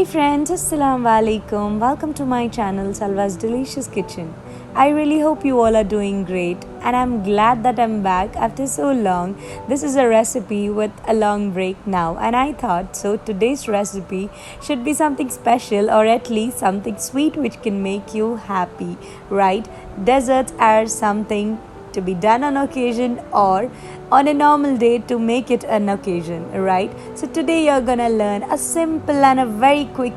Hey friends, Assalamu alaikum. Welcome to my channel Salwa's Delicious Kitchen. I really hope you all are doing great and I'm glad that I'm back after so long. This is a recipe with a long break now and I thought so today's recipe should be something special or at least something sweet which can make you happy, right? Desserts are something to be done on occasion or on a normal day to make it an occasion, right? So today you're gonna learn a simple and a very quick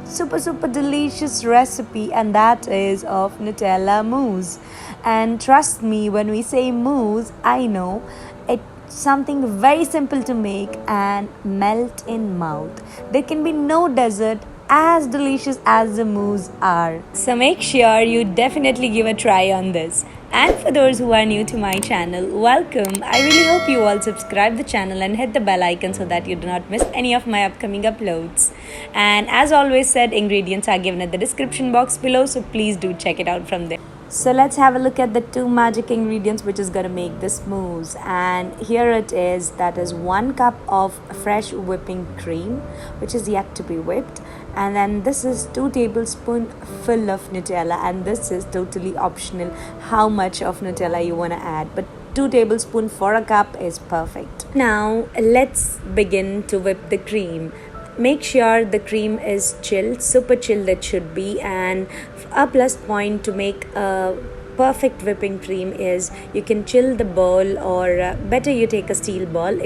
super delicious recipe, and that is of Nutella mousse. And trust me, when we say mousse, I know it's something very simple to make and melt in mouth. There can be no dessert as delicious as the mousse are. So make sure you definitely give a try on this. And for those who are new to my channel, welcome. I really hope you all subscribe the channel and hit the bell icon so that you do not miss any of my upcoming uploads. And as always said, ingredients are given in the description box below, so please do check it out from there. So let's have a look at the two magic ingredients which is going to make this mousse, and here it is. That is 1 cup of fresh whipping cream which is yet to be whipped, and then this is 2 tablespoons full of Nutella, and this is totally optional how much of Nutella you want to add, but 2 tablespoons for a cup is perfect. Now let's begin to whip the cream. Make sure the cream is chilled, super chilled it should be, and a plus point to make a perfect whipping cream is you can chill the bowl, or better you take a steel ball.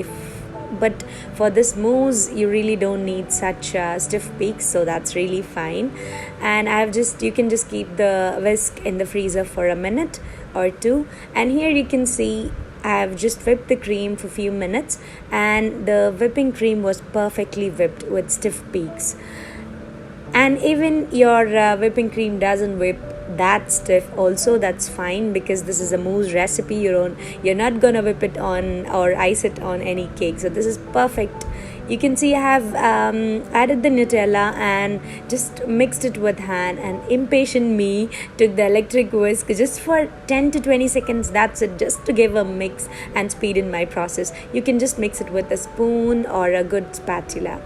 But for this mousse you really don't need such stiff peaks, so that's really fine. And you can just keep the whisk in the freezer for a minute or two, and here you can see I have just whipped the cream for a few minutes and the whipping cream was perfectly whipped with stiff peaks. And even your whipping cream doesn't whip that stiff also, that's fine, because this is a mousse recipe. You're not gonna whip it on or ice it on any cake, so this is perfect. You can see I have added the Nutella and just mixed it with hand, and impatient me took the electric whisk just for 10 to 20 seconds, that's it, just to give a mix and speed in my process. You can just mix it with a spoon or a good spatula.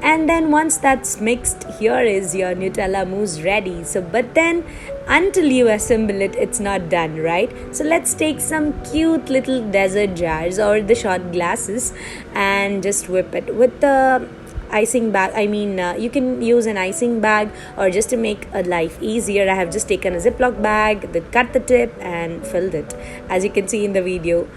And then once that's mixed, here is your Nutella mousse ready. So but then until you assemble it, it's not done, right? So let's take some cute little dessert jars or the shot glasses and just whip it with the icing bag. You can use an icing bag, or just to make a life easier, I have just taken a Ziploc bag, then cut the tip and filled it, as you can see in the video.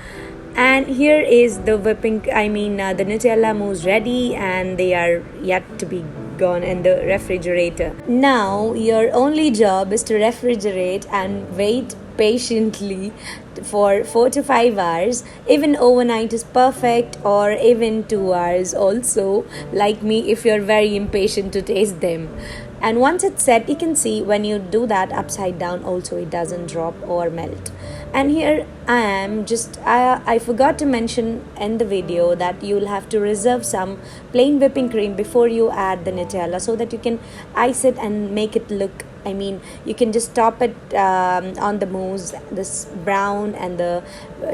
And here is the the Nutella mousse ready, and they are yet to be gone in the refrigerator. Now your only job is to refrigerate and wait patiently for 4 to 5 hours. Even overnight is perfect, or even 2 hours also, like me, if you're very impatient to taste them. And once it's set, you can see when you do that upside down also, it doesn't drop or melt. And here I am, I forgot to mention in the video that you'll have to reserve some plain whipping cream before you add the Nutella, so that you can ice it and make it look, you can just top it on the mousse. This brown and the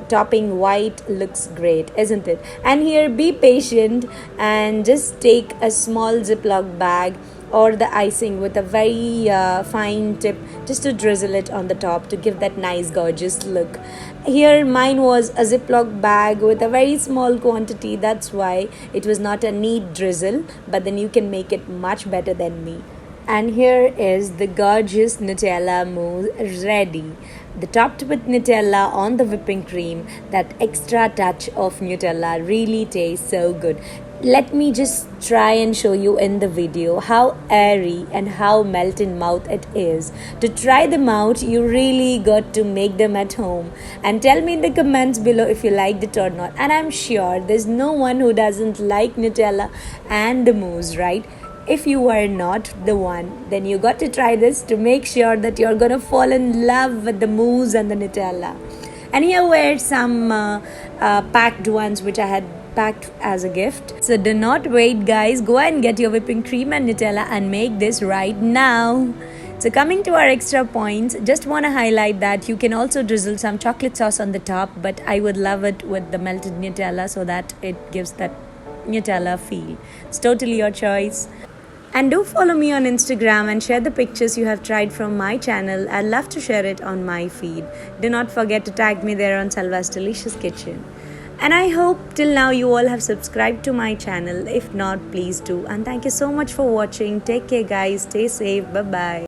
topping white looks great, isn't it? And here, be patient and just take a small Ziploc bag or the icing with a very fine tip, just to drizzle it on the top to give that nice gorgeous look. Here mine was a Ziploc bag with a very small quantity, that's why it was not a neat drizzle, but then you can make it much better than me. And here is the gorgeous Nutella mousse ready. The topped with Nutella on the whipping cream, that extra touch of Nutella really tastes so good. Let me just try and show you in the video how airy and how melt in mouth it is. To try them out, you really got to make them at home. And tell me in the comments below if you liked it or not. And I'm sure there's no one who doesn't like Nutella and the mousse, right? If you are not the one, then you got to try this to make sure that you're gonna fall in love with the mousse and the Nutella. And here were some packed ones which I had packed as a gift. So do not wait, guys. Go and get your whipping cream and Nutella and make this right now. So coming to our extra points, just want to highlight that you can also drizzle some chocolate sauce on the top, but I would love it with the melted Nutella so that it gives that Nutella feel. It's totally your choice. And do follow me on Instagram and share the pictures you have tried from my channel. I'd love to share it on my feed. Do not forget to tag me there on Salva's Delicious Kitchen. And I hope till now you all have subscribed to my channel. If not, please do. And thank you so much for watching. Take care guys. Stay safe. Bye bye.